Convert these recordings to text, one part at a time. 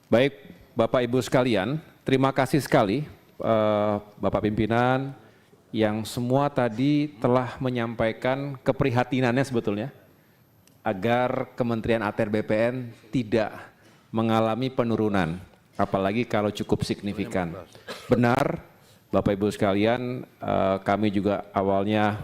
Baik, Bapak Ibu sekalian, terima kasih sekali Bapak Pimpinan yang semua tadi telah menyampaikan keprihatinannya sebetulnya agar Kementerian ATR BPN tidak mengalami penurunan, apalagi kalau cukup signifikan. Benar, Bapak Ibu sekalian, kami juga awalnya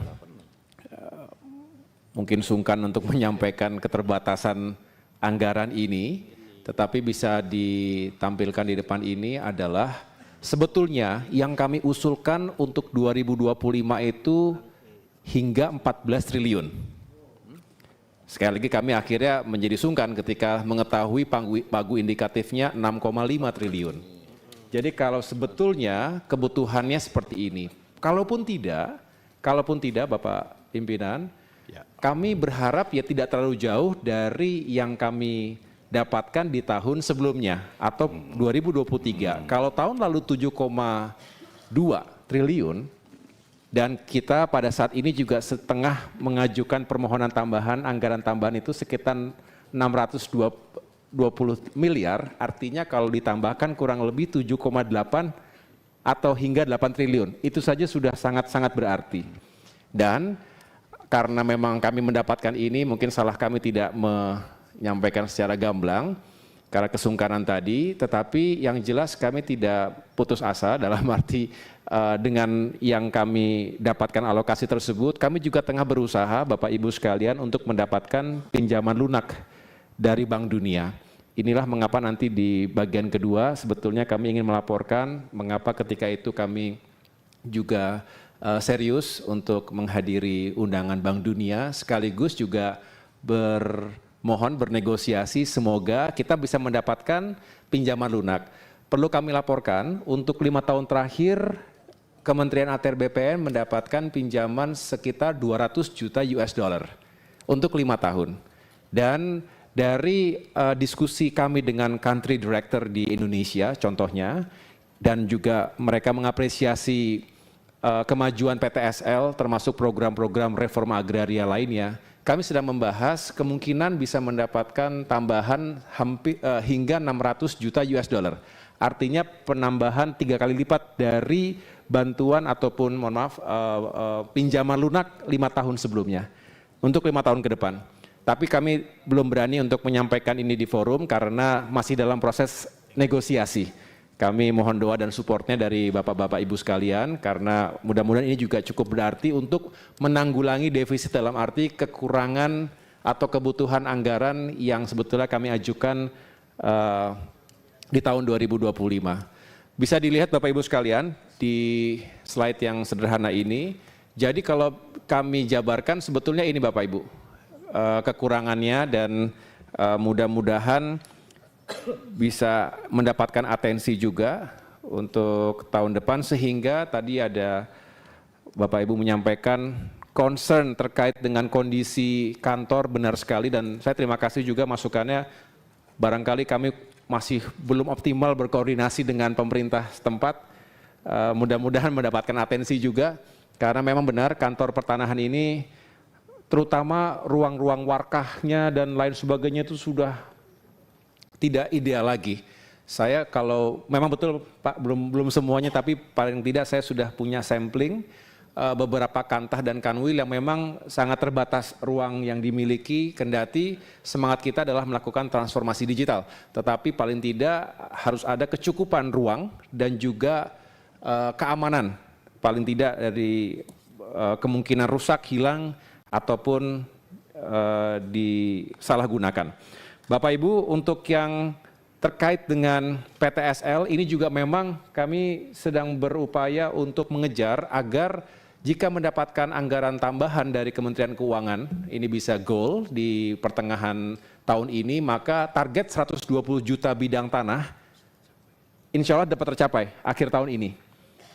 mungkin sungkan untuk menyampaikan keterbatasan anggaran ini, tetapi bisa ditampilkan di depan ini adalah sebetulnya yang kami usulkan untuk 2025 itu hingga 14 triliun. Sekali lagi kami akhirnya menjadi sungkan ketika mengetahui pagu indikatifnya 6,5 triliun. Jadi kalau sebetulnya kebutuhannya seperti ini, kalaupun tidak Bapak Pimpinan, kami berharap ya tidak terlalu jauh dari yang kami dapatkan di tahun sebelumnya atau 2023. Kalau tahun lalu 7,2 triliun dan kita pada saat ini juga setengah mengajukan permohonan tambahan, anggaran tambahan itu sekitar 620 miliar, artinya kalau ditambahkan kurang lebih 7,8 atau hingga 8 triliun. Itu saja sudah sangat-sangat berarti. Dan karena memang kami mendapatkan ini, mungkin salah kami tidak menyampaikan secara gamblang karena kesungkanan tadi, tetapi yang jelas kami tidak putus asa dalam arti dengan yang kami dapatkan alokasi tersebut, kami juga tengah berusaha Bapak Ibu sekalian untuk mendapatkan pinjaman lunak dari Bank Dunia. Inilah mengapa nanti di bagian kedua sebetulnya kami ingin melaporkan mengapa ketika itu kami juga serius untuk menghadiri undangan Bank Dunia, sekaligus juga bermohon bernegosiasi semoga kita bisa mendapatkan pinjaman lunak. Perlu kami laporkan untuk 5 tahun terakhir Kementerian ATR BPN mendapatkan pinjaman sekitar 200 juta US dollar untuk 5 tahun. Dan dari diskusi kami dengan country director di Indonesia contohnya, dan juga mereka mengapresiasi kemajuan PTSL termasuk program-program reforma agraria lainnya, kami sedang membahas kemungkinan bisa mendapatkan tambahan hingga 600 juta US dollar. Artinya penambahan 3 kali lipat dari bantuan ataupun pinjaman lunak 5 tahun sebelumnya untuk 5 tahun ke depan. Tapi kami belum berani untuk menyampaikan ini di forum karena masih dalam proses negosiasi. Kami mohon doa dan supportnya dari Bapak-Bapak Ibu sekalian karena mudah-mudahan ini juga cukup berarti untuk menanggulangi defisit dalam arti kekurangan atau kebutuhan anggaran yang sebetulnya kami ajukan di tahun 2025. Bisa dilihat Bapak Ibu sekalian di slide yang sederhana ini. Jadi kalau kami jabarkan sebetulnya ini Bapak Ibu kekurangannya dan mudah-mudahan bisa mendapatkan atensi juga untuk tahun depan sehingga tadi ada Bapak Ibu menyampaikan concern terkait dengan kondisi kantor benar sekali dan saya terima kasih juga masukannya. Barangkali kami masih belum optimal berkoordinasi dengan pemerintah setempat, mudah-mudahan mendapatkan atensi juga karena memang benar kantor pertanahan ini terutama ruang-ruang warkahnya dan lain sebagainya itu sudah tidak ideal lagi. Saya kalau memang betul Pak belum semuanya tapi paling tidak saya sudah punya sampling beberapa kantah dan kanwil yang memang sangat terbatas ruang yang dimiliki, kendati semangat kita adalah melakukan transformasi digital. Tetapi paling tidak harus ada kecukupan ruang dan juga keamanan, paling tidak dari kemungkinan rusak, hilang ataupun disalahgunakan. Bapak Ibu, untuk yang terkait dengan PTSL ini juga memang kami sedang berupaya untuk mengejar agar jika mendapatkan anggaran tambahan dari Kementerian Keuangan, ini bisa goal di pertengahan tahun ini, maka target 120 juta bidang tanah insya Allah dapat tercapai akhir tahun ini.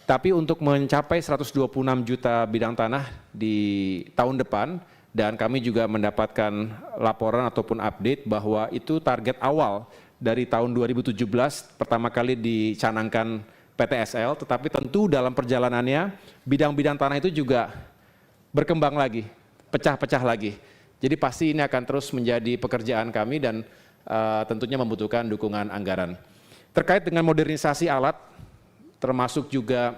Tapi untuk mencapai 126 juta bidang tanah di tahun depan, dan kami juga mendapatkan laporan ataupun update bahwa itu target awal dari tahun 2017 pertama kali dicanangkan PTSL, tetapi tentu dalam perjalanannya bidang-bidang tanah itu juga berkembang lagi, pecah-pecah lagi. Jadi pasti ini akan terus menjadi pekerjaan kami dan tentunya membutuhkan dukungan anggaran. Terkait dengan modernisasi alat, termasuk juga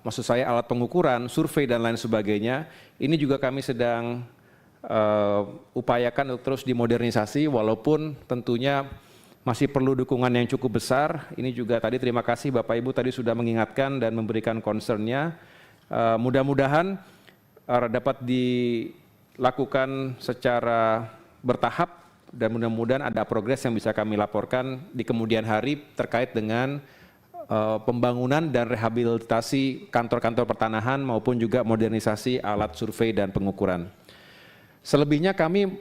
maksud saya alat pengukuran, survei dan lain sebagainya, ini juga kami sedang upayakan untuk terus dimodernisasi, walaupun tentunya masih perlu dukungan yang cukup besar. Ini juga tadi terima kasih Bapak Ibu tadi sudah mengingatkan dan memberikan concern-nya. Mudah-mudahan dapat dilakukan secara bertahap dan mudah-mudahan ada progres yang bisa kami laporkan di kemudian hari terkait dengan pembangunan dan rehabilitasi kantor-kantor pertanahan maupun juga modernisasi alat survei dan pengukuran. Selebihnya kami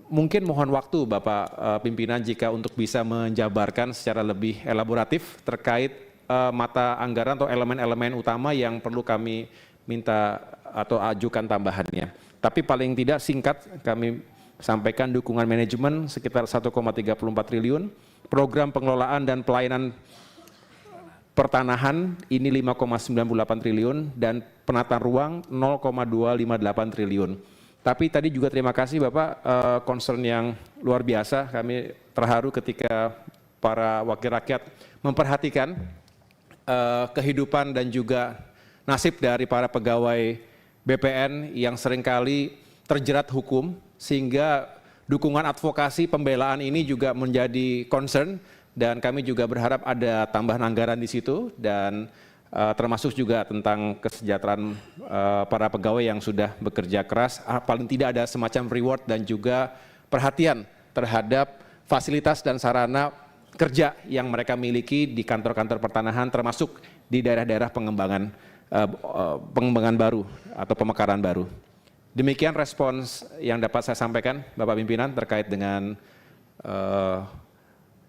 mungkin mohon waktu Bapak pimpinan jika untuk bisa menjabarkan secara lebih elaboratif terkait mata anggaran atau elemen-elemen utama yang perlu kami minta atau ajukan tambahannya. Tapi paling tidak singkat kami sampaikan dukungan manajemen sekitar 1,34 triliun, program pengelolaan dan pelayanan pertanahan ini 5,98 triliun dan penataan ruang 0,258 triliun. Tapi tadi juga terima kasih Bapak, concern yang luar biasa. Kami terharu ketika para wakil rakyat memperhatikan kehidupan dan juga nasib dari para pegawai BPN yang seringkali terjerat hukum, sehingga dukungan advokasi pembelaan ini juga menjadi concern dan kami juga berharap ada tambahan anggaran di situ dan termasuk juga tentang kesejahteraan para pegawai yang sudah bekerja keras, paling tidak ada semacam reward dan juga perhatian terhadap fasilitas dan sarana kerja yang mereka miliki di kantor-kantor pertanahan termasuk di daerah-daerah pengembangan baru atau pemekaran baru. Demikian respons yang dapat saya sampaikan Bapak Pimpinan terkait dengan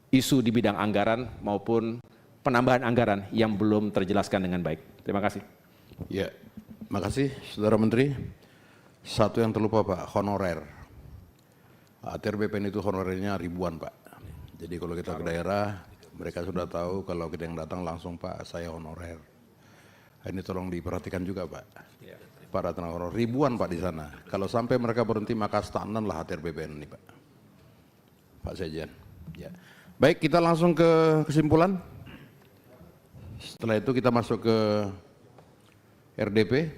isu di bidang anggaran maupun penambahan anggaran yang belum terjelaskan dengan baik. Terima kasih. Ya, makasih Saudara Menteri. Satu yang terlupa Pak, honorer. ATR BPN itu honorernya ribuan Pak. Jadi kalau kita ke daerah, mereka sudah tahu kalau kita yang datang langsung Pak, saya honorer. Ini tolong diperhatikan juga Pak. Para tenaga honorer ribuan Pak di sana. Kalau sampai mereka berhenti maka stagnan lah ATR BPN ini Pak. Pak Sekjen. Ya. Baik, kita langsung ke kesimpulan. Setelah itu kita masuk ke RDP.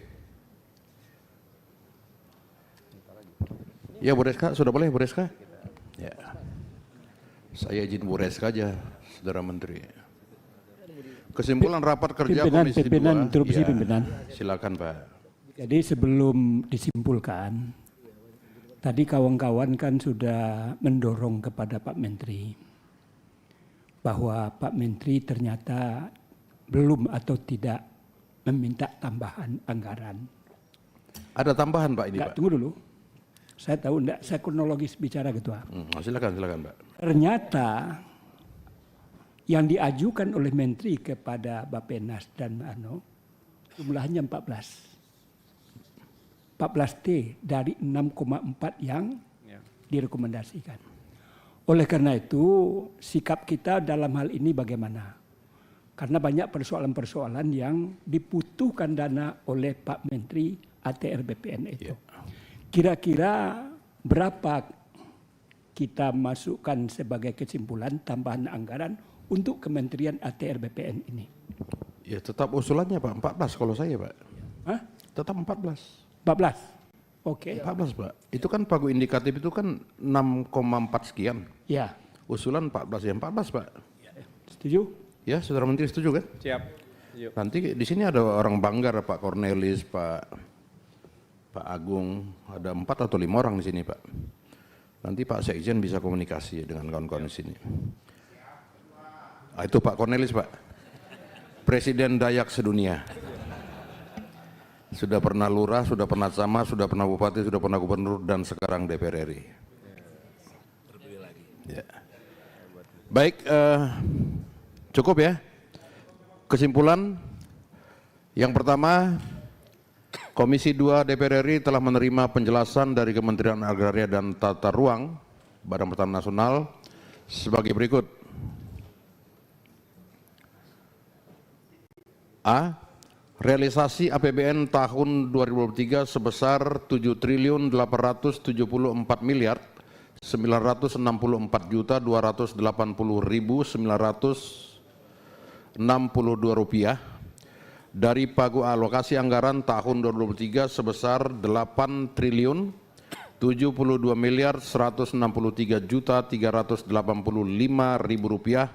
Ya Bu Reska, sudah boleh Bu Reska? Ya. Saya izin Bu Reska aja, Saudara Menteri. Kesimpulan rapat kerja Komisi 2. Interupsi pimpinan. Silakan Pak. Jadi sebelum disimpulkan, tadi kawan-kawan kan sudah mendorong kepada Pak Menteri bahwa Pak Menteri ternyata belum atau tidak meminta tambahan anggaran. Ada tambahan Pak ini Enggak, Pak? tunggu dulu. Saya tahu enggak, saya kronologis bicara Ketua. Silakan Pak. Ternyata yang diajukan oleh Menteri kepada Bappenas dan jumlahnya 14T dari 6,4 yang direkomendasikan. Oleh karena itu sikap kita dalam hal ini bagaimana? Karena banyak persoalan-persoalan yang dibutuhkan dana oleh Pak Menteri ATR BPN itu. Kira-kira berapa kita masukkan sebagai kesimpulan tambahan anggaran untuk Kementerian ATR BPN ini? Ya tetap usulannya Pak, 14 kalau saya Pak. Hah? Tetap 14. 14? Oke. 14 Pak. Itu kan pagu indikatif itu kan 6,4 sekian. Ya. Usulan 14 ya 14 Pak. Setuju? Ya Saudara Menteri setuju kan? Siap. Yuk. Nanti di sini ada orang Banggar Pak Cornelis, Pak Agung, ada 4 atau 5 orang di sini Pak. Nanti Pak Sekjen bisa komunikasi dengan kawan-kawan di sini. Itu Pak Cornelis Pak, Presiden Dayak sedunia. Sudah pernah lurah, sudah pernah camat, sudah pernah bupati, sudah pernah gubernur, dan sekarang DPR RI. Ya. Baik, cukup ya. Kesimpulan yang pertama, Komisi 2 DPR RI telah menerima penjelasan dari Kementerian Agraria dan Tata Ruang Badan Pertanahan Nasional sebagai berikut. A. Realisasi APBN tahun 2023 sebesar 7.874 miliar Rp964.280.962 dari pagu alokasi anggaran tahun 2023 sebesar Rp8.163.385.000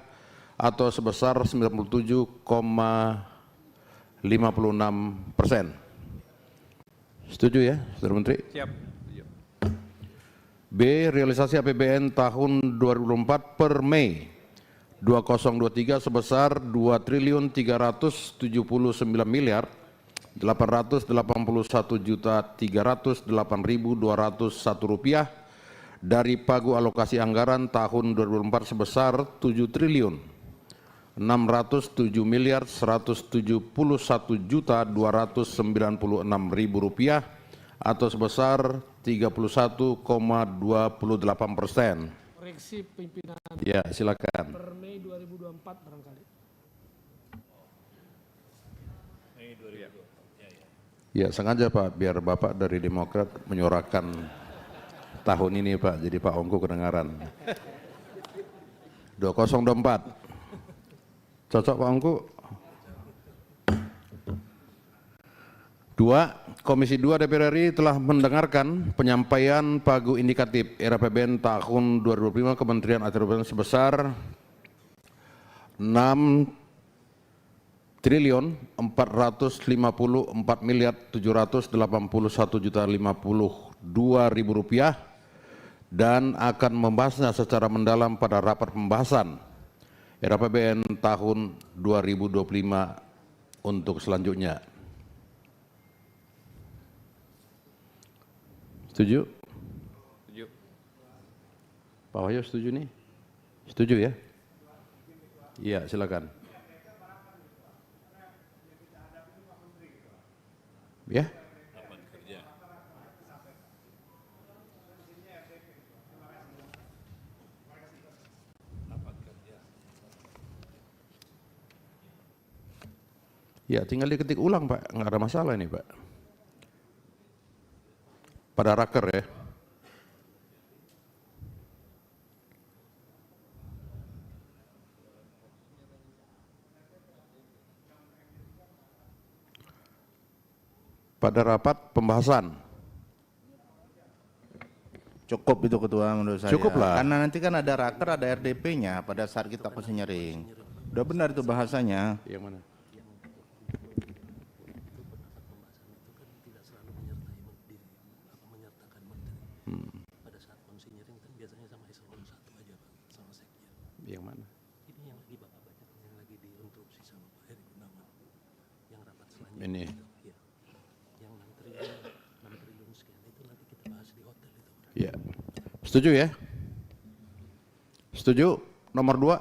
atau sebesar 97,56%. Setuju ya, Saudara Menteri? Siap. B. Realisasi APBN tahun 2024 per Mei 2023 sebesar Rp2.881.308.201 dari pagu alokasi anggaran tahun 2024 sebesar Rp7.671.296.000 atau sebesar 31,28%. Koreksi pimpinan. Ya, silakan. Per Mei 2024 barangkali. Ya, sengaja Pak, biar Bapak dari Demokrat menyuarakan tahun ini Pak, jadi Pak Ongko kedengaran. 2024. Cocok Pak Ongko? 2. Komisi 2 DPR RI telah mendengarkan penyampaian pagu indikatif RAPBN tahun 2025 Kementerian ATR sebesar Rp6.354.781.052.052 dan akan membahasnya secara mendalam pada rapat pembahasan RAPBN tahun 2025 untuk selanjutnya. Setuju? Setuju. Pak Wahyu setuju nih? Setuju ya? Iya, silakan. Ya? Ya, tinggal diketik ulang Pak, nggak ada masalah ini Pak. Pada raker ya. Pada rapat pembahasan. Cukup itu Ketua menurut saya. Cukup lah. Karena nanti kan ada raker, ada RDP-nya pada saat kita konsinyering. Udah benar itu bahasanya. Yang mana? Pada saat konsinyering kan biasanya sama eselon 1 aja Pak, sama sekjen. Yang mana? Ini yang lagi Bapak baca, yang lagi diinstruksi sama Pak Heri Gunawan, yang rapat selanjutnya. Ini. Ya. Yang 6 triliun sekian itu nanti kita bahas di hotel itu. Ya. Setuju ya? Setuju? Nomor 2.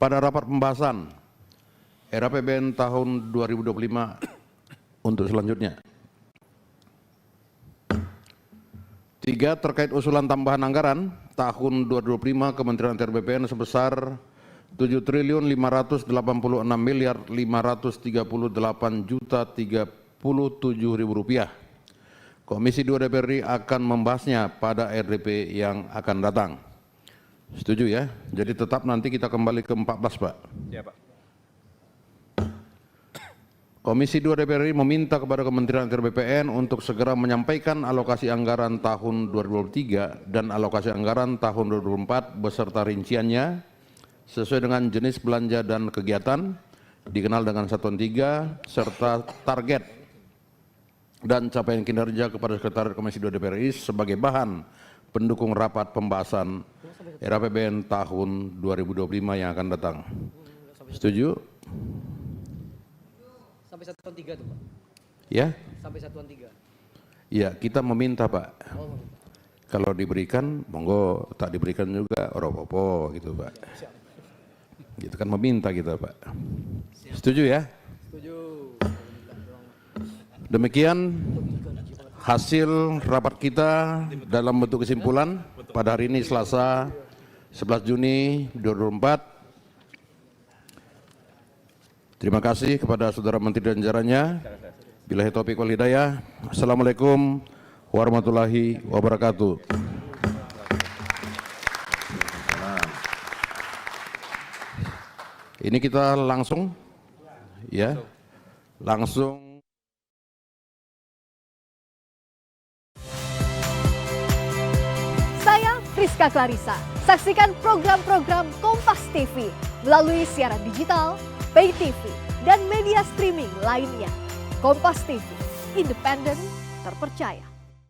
Pada rapat pembahasan RAPBN tahun 2025 untuk selanjutnya. 3. Terkait usulan tambahan anggaran tahun 2025 Kementerian ATR BPN sebesar Rp7.586.538.037.000. Komisi 2 DPR RI akan membahasnya pada RDP yang akan datang. Setuju ya? Jadi tetap nanti kita kembali ke 14 Pak. Ya Pak. Komisi 2 DPR RI meminta kepada Kementerian ATR BPN untuk segera menyampaikan alokasi anggaran tahun 2023 dan alokasi anggaran tahun 2024 beserta rinciannya sesuai dengan jenis belanja dan kegiatan dikenal dengan Satuan 3 serta target dan capaian kinerja kepada Sekretariat Komisi 2 DPR RI sebagai bahan pendukung rapat pembahasan RAPBN tahun 2025 yang akan datang. Setuju? Sampai satuan 3 tuh Pak. Ya? Sampai satuan 3. Ya, kita meminta Pak. Kalau diberikan, monggo, tak diberikan juga oropopo gitu Pak. Gitu kan meminta kita Pak. Setuju ya? Setuju. Demikian hasil rapat kita dalam bentuk kesimpulan pada hari ini Selasa 11 Juni 2024. Terima kasih kepada Saudara Menteri dan jajarannya. Billahi taufiq wal hidayah. Assalamualaikum warahmatullahi wabarakatuh. Ini kita langsung, ya, langsung. Saya Friska Clarissa. Saksikan program-program Kompas TV melalui siaran digital, pay TV, dan media streaming lainnya. Kompas TV, independen, terpercaya.